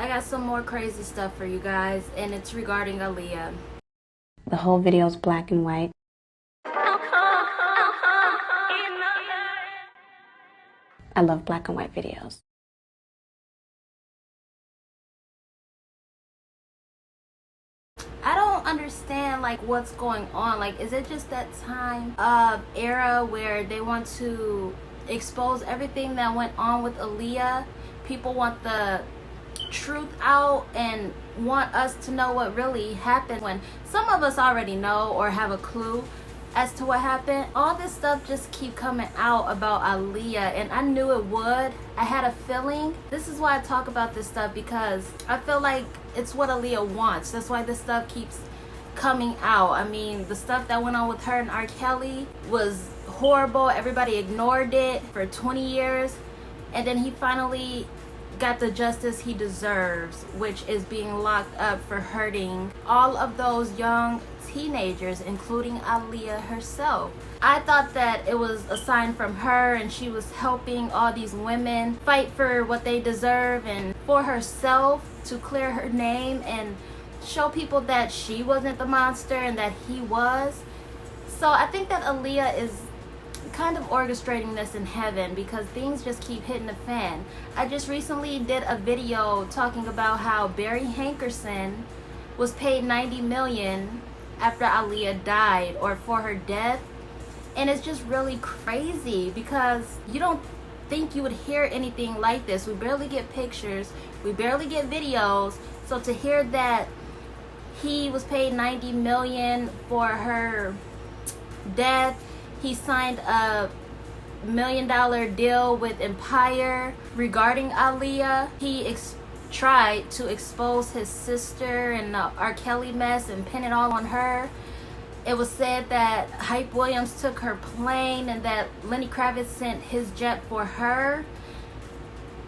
I got some more crazy stuff for you guys, and it's regarding Aaliyah. The whole video is black and white. I love black and white videos. I don't understand like what's going on. Like, is it just that time of era where they want to expose everything that went on with Aaliyah? People want the truth out and want us to know what really happened, when some of us already know or have a clue as to what happened. All this stuff just keep coming out about Aaliyah, and I knew it would. I had a feeling. This is why I talk about this stuff, because I feel like it's what Aaliyah wants. That's why this stuff keeps coming out. I mean, the stuff that went on with her and R. Kelly was horrible. Everybody ignored it for 20 years, and then he finally got the justice he deserves, which is being locked up for hurting all of those young teenagers, including Aaliyah herself. I thought that it was a sign from her, and she was helping all these women fight for what they deserve and for herself, to clear her name and show people that she wasn't the monster and that he was. So I think that Aaliyah is kind of orchestrating this in heaven, because things just keep hitting the fan. I just recently did a video talking about how Barry Hankerson was paid $90 million after Aaliyah died, or for her death, and it's just really crazy, because you don't think you would hear anything like this. We barely get pictures, we barely get videos, so to hear that he was paid $90 million for her death. He signed a $1 million deal with Empire regarding Aaliyah. He tried to expose his sister and the R. Kelly mess and pin it all on her. It was said that Hype Williams took her plane and that Lenny Kravitz sent his jet for her.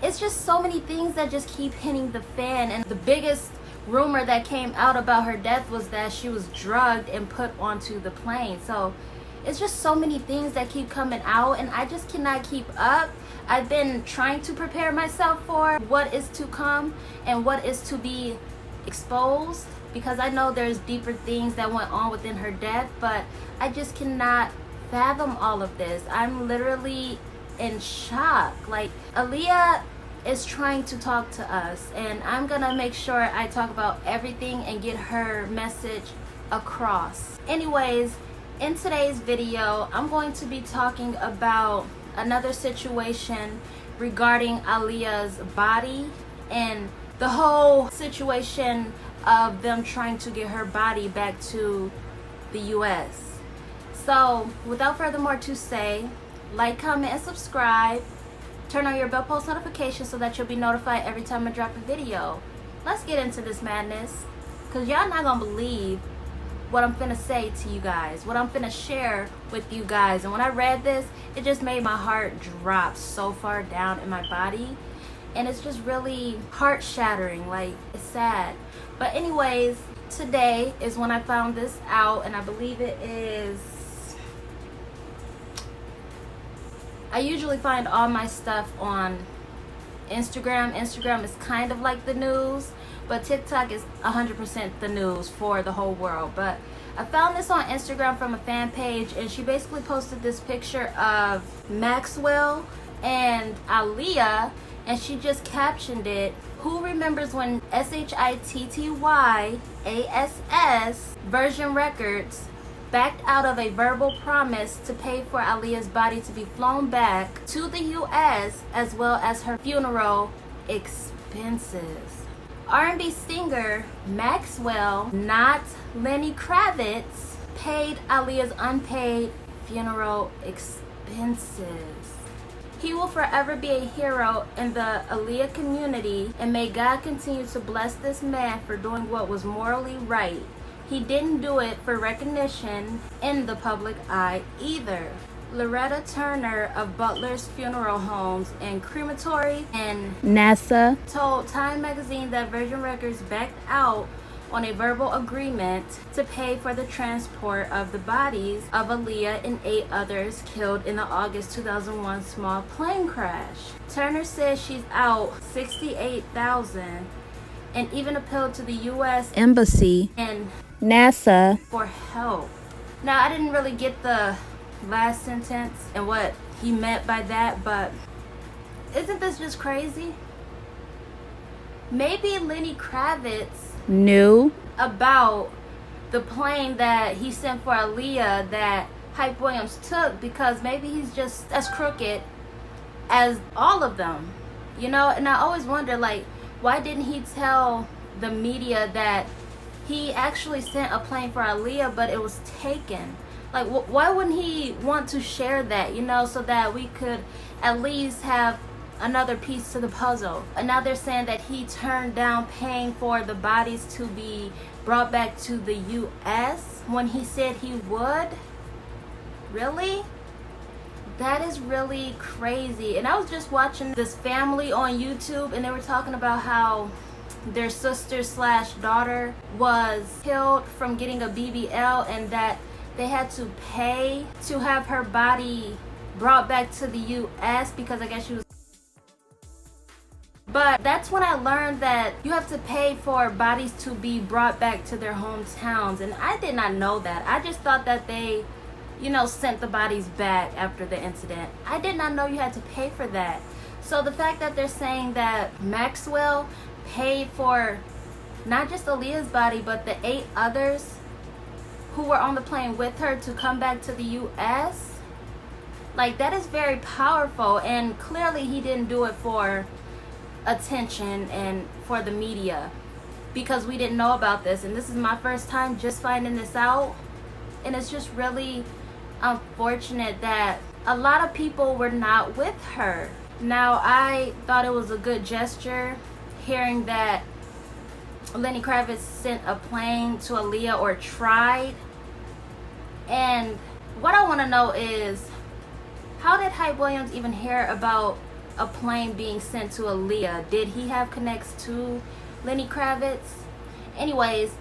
It's just so many things that just keep hitting the fan. And the biggest rumor that came out about her death was that she was drugged and put onto the plane. So it's just so many things that keep coming out, and I just cannot keep up. I've been trying to prepare myself for what is to come and what is to be exposed, because I know there's deeper things that went on within her death, but I just cannot fathom all of this. I'm literally in shock. Like, Aaliyah is trying to talk to us, and I'm gonna make sure I talk about everything and get her message across. Anyways, in today's video, I'm going to be talking about another situation regarding Aaliyah's body and the whole situation of them trying to get her body back to the US. So without further more to say, like, comment, and subscribe. Turn on your bell post notifications so that you'll be notified every time I drop a video. Let's get into this madness, because y'all not gonna believe what I'm finna say to you guys, what I'm finna share with you guys. And when I read this, it just made my heart drop so far down in my body, and it's just really heart shattering. Like, it's sad. But anyways, today is when I found this out, and I believe it is, I usually find all my stuff on Instagram. Instagram is kind of like the news, but TikTok is 100% the news for the whole world. But I found this on Instagram from a fan page, and she basically posted this picture of Maxwell and Aaliyah, and she just captioned it, "Who remembers when SHITTYASS Virgin Records backed out of a verbal promise to pay for Aaliyah's body to be flown back to the US, as well as her funeral expenses?" R&B singer Maxwell, not Lenny Kravitz, paid Aaliyah's unpaid funeral expenses. He will forever be a hero in the Aaliyah community, and may God continue to bless this man for doing what was morally right. He didn't do it for recognition in the public eye either. Loretta Turner of Butler's Funeral Homes and Crematory and NASA told Time magazine that Virgin Records backed out on a verbal agreement to pay for the transport of the bodies of Aaliyah and 8 others killed in the August 2001 small plane crash. Turner says she's out $68,000 and even appealed to the U.S. Embassy and NASA for help. Now, I didn't really get the last sentence and what he meant by that, but isn't this just crazy? Maybe Lenny Kravitz knew about the plane that he sent for Aaliyah that Hype Williams took, because maybe he's just as crooked as all of them, you know? And I always wonder, like, why didn't he tell the media that he actually sent a plane for Aaliyah but it was taken? Like, why wouldn't he want to share that, you know, so that we could at least have another piece to the puzzle? And now they're saying that he turned down paying for the bodies to be brought back to the U.S. when he said he would? Really? That is really crazy. And I was just watching this family on YouTube, and they were talking about how their sister slash daughter was killed from getting a BBL, and that they had to pay to have her body brought back to the U.S. because I guess she was. But that's when I learned that you have to pay for bodies to be brought back to their hometowns, and I did not know that. I just thought that they, you know, sent the bodies back after the incident. I did not know you had to pay for that. So the fact that they're saying that Maxwell paid for not just Aaliyah's body, but the 8 others who were on the plane with her to come back to the U.S., like, that is very powerful. And clearly he didn't do it for attention and for the media, because we didn't know about this. And this is my first time just finding this out. And it's just really unfortunate that a lot of people were not with her. Now, I thought it was a good gesture hearing that Lenny Kravitz sent a plane to Aaliyah, or tried. And what I want to know is, how did Hype Williams even hear about a plane being sent to Aaliyah? Did he have connects to Lenny Kravitz? Anyways,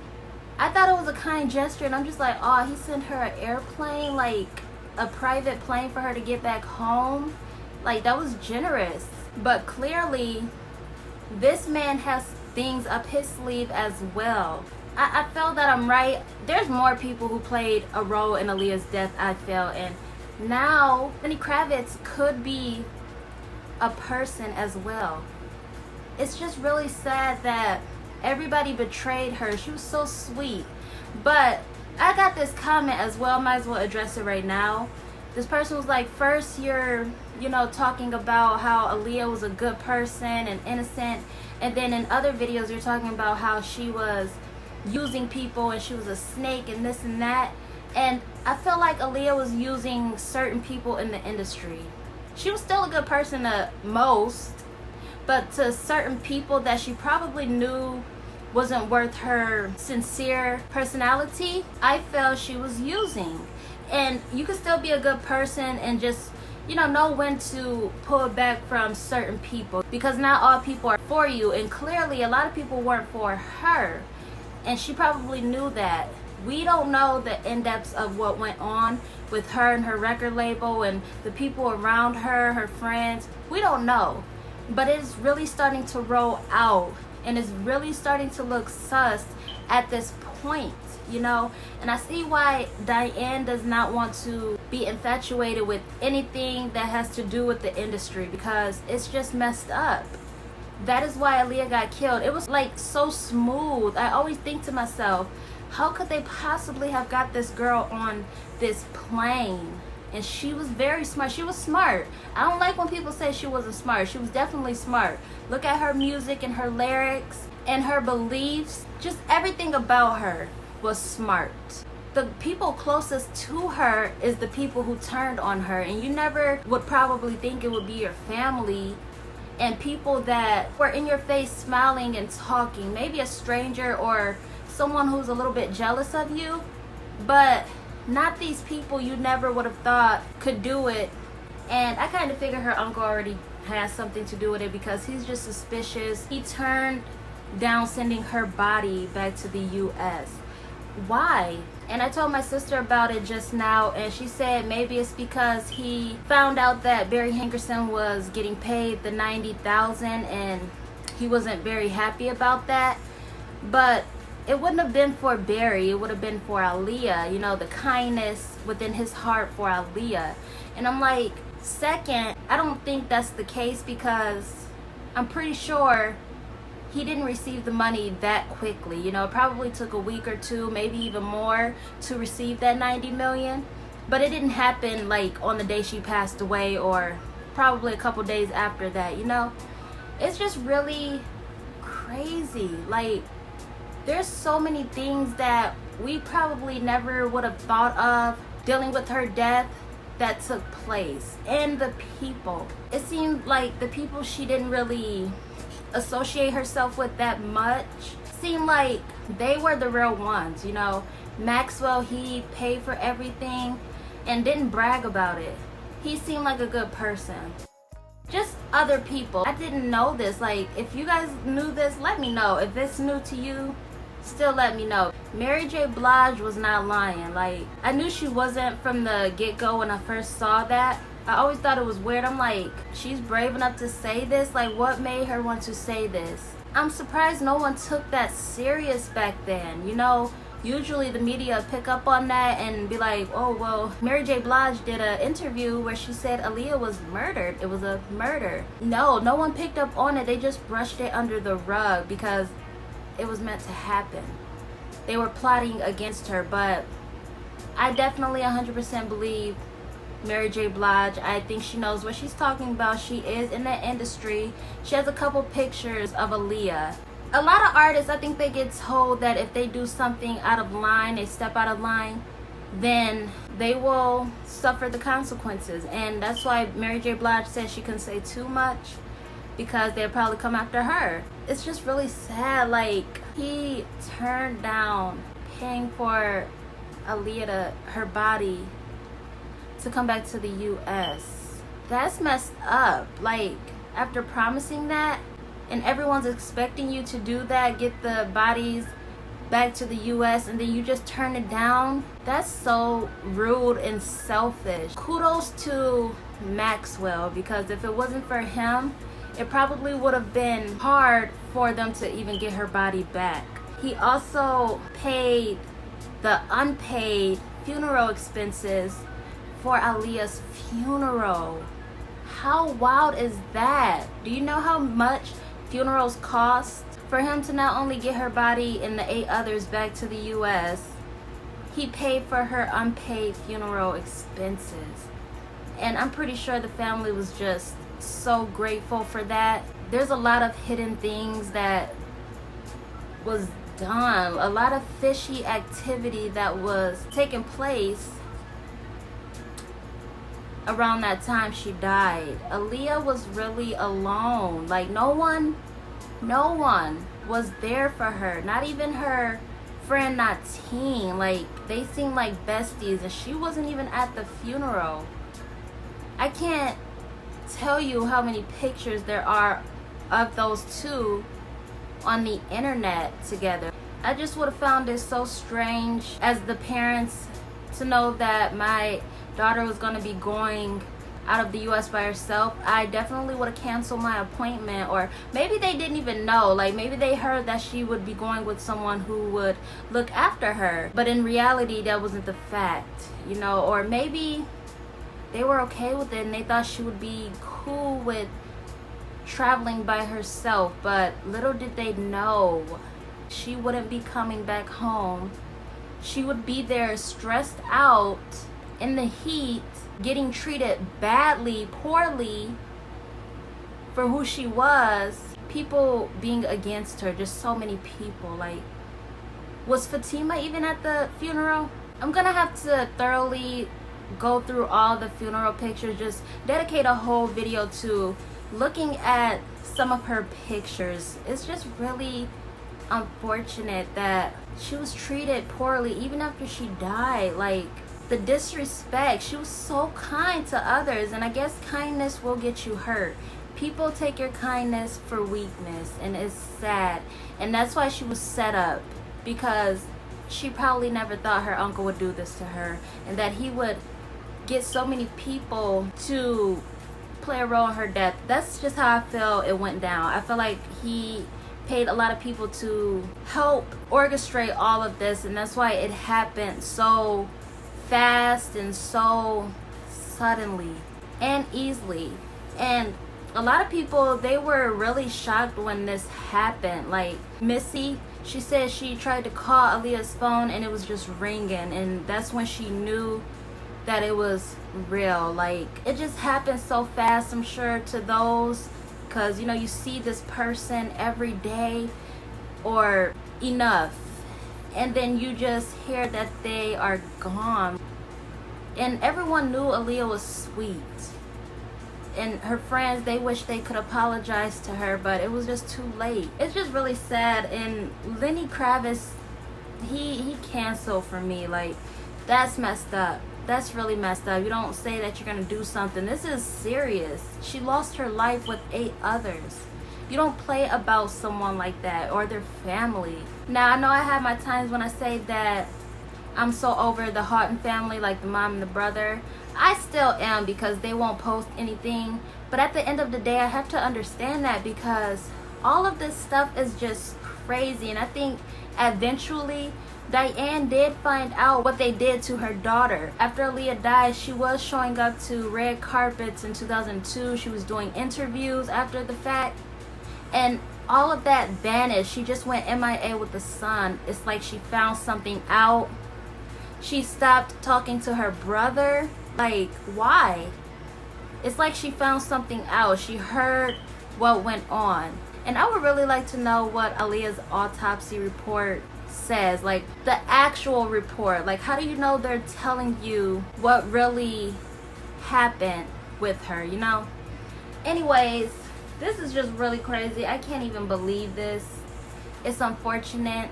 I thought it was a kind gesture, and I'm just like, oh, he sent her an airplane, like a private plane for her to get back home. Like, that was generous. But clearly, this man has things up his sleeve as well. I feel that I'm right. There's more people who played a role in Aaliyah's death, I feel, and now Lenny Kravitz could be a person as well. It's just really sad that everybody betrayed her. She was so sweet. But I got this comment as well, might as well address it right now. This person was like, first you're, you know, talking about how Aaliyah was a good person and innocent, and then in other videos you're talking about how she was using people and she was a snake and this and that. And I feel like Aaliyah was using certain people in the industry. She was still a good person to most, but to certain people that she probably knew wasn't worth her sincere personality, I felt she was using. And you can still be a good person and just, you know when to pull back from certain people, because not all people are for you. And clearly a lot of people weren't for her, and she probably knew that. We don't know the in-depths of what went on with her and her record label and the people around her, her friends. We don't know. But it's really starting to roll out, and it's really starting to look sus at this point, you know. And I see why Diane does not want to be infatuated with anything that has to do with the industry, because it's just messed up. That is why Aaliyah got killed. It was like so smooth. I always think to myself, how could they possibly have got this girl on this plane? And she was very smart. She was smart. I don't like when people say she wasn't smart. She was definitely smart. Look at her music and her lyrics and her beliefs. Just everything about her was smart. The people closest to her is the people who turned on her. And you never would probably think it would be your family and people that were in your face smiling and talking. Maybe a stranger or someone who's a little bit jealous of you, but not these people you never would have thought could do it. And I kind of figure her uncle already has something to do with it, because he's just suspicious. He turned down sending her body back to the U.S. Why? And I told my sister about it just now, and she said maybe it's because he found out that Barry Hankerson was getting paid the $90,000, and he wasn't very happy about that. But it wouldn't have been for Barry, it would have been for Aaliyah, you know, the kindness within his heart for Aaliyah. And I'm like, second, I don't think that's the case, because I'm pretty sure he didn't receive the money that quickly. You know, it probably took a week or two, maybe even more, to receive that 90 million. But it didn't happen like on the day she passed away, or probably a couple days after that, you know. It's just really crazy. Like, there's so many things that we probably never would have thought of dealing with her death that took place. And the people, it seemed like the people she didn't really associate herself with that much seemed like they were the real ones, you know. Maxwell, he paid for everything and didn't brag about it. He seemed like a good person. Just other people, I didn't know this. Like, if you guys knew this, let me know. If it's new to you, still let me know. Mary J. Blige was not lying. Like, I knew she wasn't from the get-go when I first saw that. I always thought it was weird. I'm like, she's brave enough to say this? Like, what made her want to say this? I'm surprised no one took that serious back then. You know, usually the media pick up on that and be like, oh, well, Mary J. Blige did an interview where she said Aaliyah was murdered. It was a murder. No one picked up on it. They just brushed it under the rug because it was meant to happen. They were plotting against her. But I definitely 100% believe Mary J. Blige. I think she knows what she's talking about. She is in the industry. She has a couple pictures of Aaliyah. A lot of artists, I think they get told that if they do something out of line, they step out of line, then they will suffer the consequences. And that's why Mary J. Blige said she couldn't say too much, because they'll probably come after her. It's just really sad. Like, he turned down paying for Aaliyah, her body, to come back to the US. That's messed up. Like, after promising that, and everyone's expecting you to do that, get the bodies back to the US, and then you just turn it down. That's so rude and selfish. Kudos to Maxwell, because if it wasn't for him, it probably would have been hard for them to even get her body back. He also paid the unpaid funeral expenses for Aaliyah's funeral. How wild is that? Do you know how much funerals cost? For him to not only get her body and the 8 others back to the US, he paid for her unpaid funeral expenses. And I'm pretty sure the family was just so grateful for that. There's a lot of hidden things that was done, a lot of fishy activity that was taking place around that time she died. Aaliyah was really alone. Like, no one was there for her. Not even her friend Natine. Like, they seemed like besties, and she wasn't even at the funeral. I can't tell you how many pictures there are of those two on the internet together. I just would have found it so strange as the parents to know that my daughter was going to be going out of the US by herself. I definitely would have canceled my appointment. Or maybe they didn't even know. Like, maybe they heard that she would be going with someone who would look after her, but in reality that wasn't the fact, you know. Or maybe they were okay with it and they thought she would be cool with traveling by herself. But little did they know, she wouldn't be coming back home. She would be there stressed out in the heat, getting treated badly, poorly for who she was. People being against her, just so many people. Like, was Fatima even at the funeral? I'm gonna have to thoroughly go through all the funeral pictures, just dedicate a whole video to looking at some of her pictures. It's just really unfortunate that she was treated poorly even after she died. Like, the disrespect. She was so kind to others, and I guess kindness will get you hurt. People take your kindness for weakness, and it's sad. And that's why she was set up, because she probably never thought her uncle would do this to her, and that he would get so many people to play a role in her death. That's just how I feel it went down. I feel like he paid a lot of people to help orchestrate all of this, and that's why it happened so fast and so suddenly and easily. And a lot of people, they were really shocked when this happened. Like Missy, she said she tried to call Aaliyah's phone and it was just ringing, and that's when she knew that it was real. Like, it just happened so fast, I'm sure, to those, because you know, you see this person every day or enough, and then you just hear that they are gone. And everyone knew Aaliyah was sweet, and her friends, they wish they could apologize to her, but it was just too late. It's just really sad. And Lenny Kravitz, he canceled for me. Like, that's messed up. That's really messed up. You don't say that you're gonna do something. This is serious. She lost her life with 8 others. You don't play about someone like that or their family. Now, I know I have my times when I say that I'm so over the Houghton family, like the mom and the brother. I still am, because they won't post anything. But at the end of the day, I have to understand that, because all of this stuff is just crazy. And I think eventually Diane did find out what they did to her daughter. After Aaliyah died, she was showing up to red carpets in 2002. She was doing interviews after the fact, and all of that vanished. She just went MIA with the son. It's like she found something out. She stopped talking to her brother. Like, why? It's like she found something out. She heard what went on. And I would really like to know what Aaliyah's autopsy report says. Like, the actual report. Like, how do you know they're telling you what really happened with her, you know? Anyways, this is just really crazy. I can't even believe this. It's unfortunate,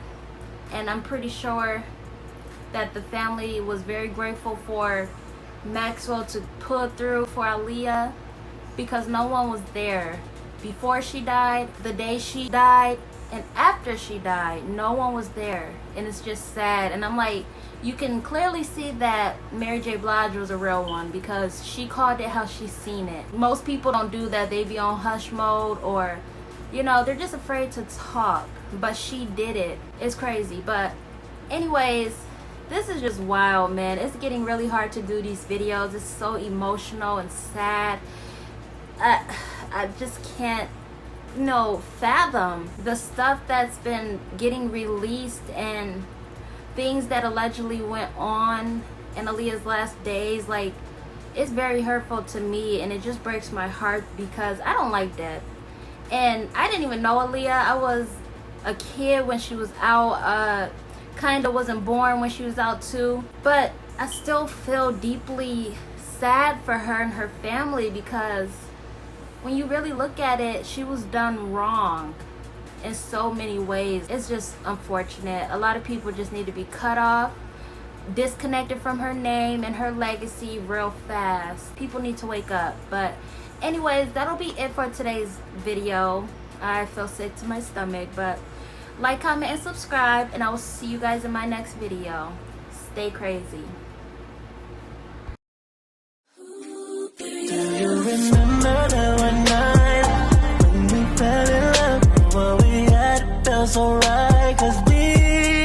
and I'm pretty sure that the family was very grateful for Maxwell to pull through for Aaliyah, because no one was there before she died, the day she died, and after she died. No one was there, and it's just sad. And I'm like, you can clearly see that Mary J. Blige was a real one, because she called it how she seen it. Most people don't do that. They be on hush mode, or you know, they're just afraid to talk, but she did it. It's crazy. But anyways, this is just wild, man. It's getting really hard to do these videos. It's so emotional and sad. I just can't, you know, fathom the stuff that's been getting released, and things that allegedly went on in Aaliyah's last days. Like, it's very hurtful to me, and it just breaks my heart, because I don't like that. And I didn't even know Aaliyah. I was a kid when she was out. Kinda wasn't born when she was out too, but I still feel deeply sad for her and her family, because when you really look at it, she was done wrong in so many ways. It's just unfortunate. A lot of people just need to be cut off, disconnected from her name and her legacy real fast. People need to wake up. But anyways, that'll be it for today's video. I feel sick to my stomach, but like, comment, and subscribe, and I will see you guys in my next video. Stay crazy. Do you remember that one night when we fell in love, and what we had felt so right? 'Cause we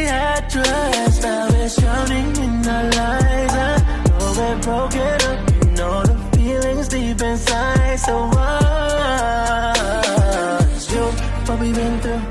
had trust. Now it's drowning in our lives. I know we're broken up, you know the feelings deep inside. So what's you, what we've been through?